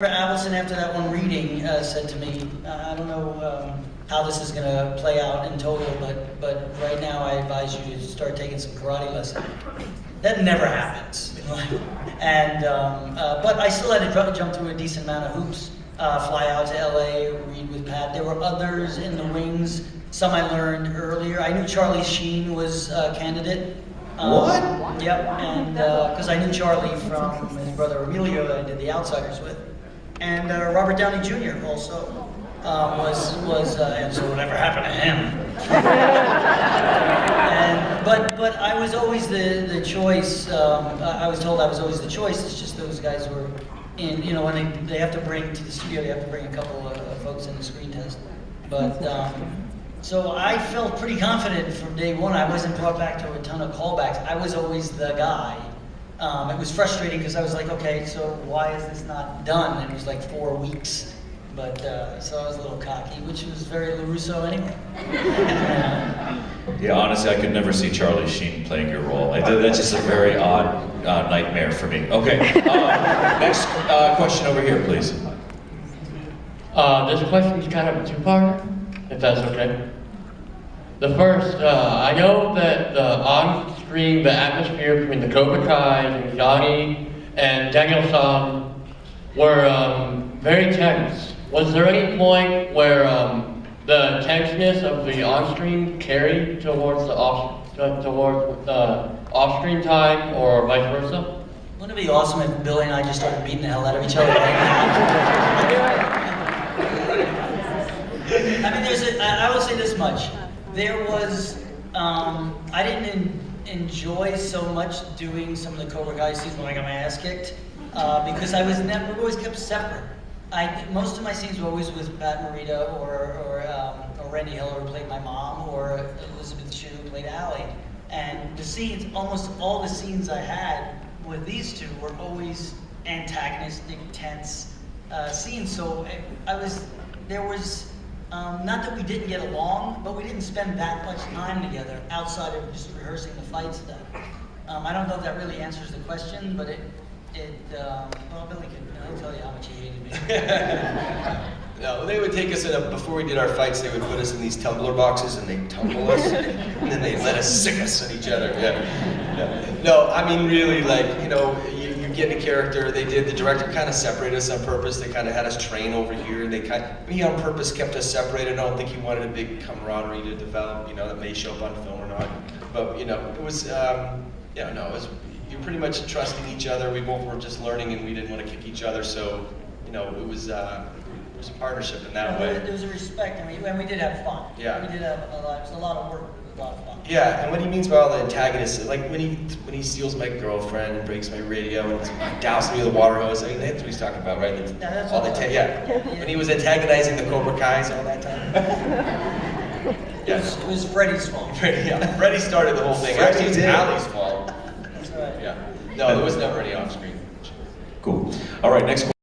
Allison, after that one reading, said to me, I don't know how this is going to play out in total, but right now I advise you to start taking some karate lessons. That never happens. And but I still had to jump through a decent amount of hoops, fly out to LA, read with Pat. There were others in the wings. Some I learned earlier. I knew Charlie Sheen was a candidate. What? Yep, and because I knew Charlie from his brother Emilio that I did The Outsiders with. And Robert Downey Jr. also was and so whatever happened to him. And but I was always the choice. I was told I was always the choice. It's just those guys were in. You know, when they have to bring to the studio, they have to bring a couple of folks in the screen test. But so I felt pretty confident from day one. I wasn't brought back to a ton of callbacks. I was always the guy. It was frustrating because I was like, okay, so why is this not done? And it was like 4 weeks. But, so I was a little cocky, which was very LaRusso anyway. Yeah, honestly, I could never see Charlie Sheen playing your role. That's just a very odd nightmare for me. Okay, next question over here, please. This question is kind of a two-parter, if that's okay. The first, I know that on-screen, the atmosphere between the Cobra Kai and Johnny and Daniel San were very tense. Was there any point where the tenseness of the on-screen carried towards the off-screen time, or vice versa? Wouldn't it be awesome if Billy and I just started beating the hell out of each other right now? I mean, I will say this much. There was, I didn't enjoy so much doing some of the Cobra Kai scenes when I got my ass kicked, because we were always kept separate. Most of my scenes were always with Pat Morita or Randy Hill, who played my mom, or Elizabeth Shue, who played Allie. And the scenes, almost all the scenes I had with these two were always antagonistic, tense scenes. So there was, not that we didn't get along, but we didn't spend that much time together outside of just rehearsing the fight stuff. I don't know if that really answers the question, but well, Billy he'll tell you how much he hated me. No, they would take us before we did our fights, they would put us in these tumbler boxes and they'd tumble us, and then they'd let us sick us at each other. Yeah. No, I mean really, like, you know, you get in a character. The director kind of separated us on purpose. They kind of had us train over here. He on purpose kept us separated. I don't think he wanted a big camaraderie to develop, you know, that may show up on film or not. But, you know, it was, you're pretty much trusting each other. We both were just learning, and we didn't want to kick each other. So, you know, it was a partnership in that way. There was a respect, and we did have fun. Yeah. We did have it was a lot of work, but it was a lot of fun. Yeah, and what he means by all the antagonists, like when he steals my girlfriend and breaks my radio and douses me with a water hose. I mean, that's what he's talking about, right? That's all the when he was antagonizing the Cobra Kais all that time. It was Freddie's fault. Freddie started the whole thing. Actually, it's Allie's fault. That's right. Yeah. No, there was never any off-screen. Cool. All right, next question.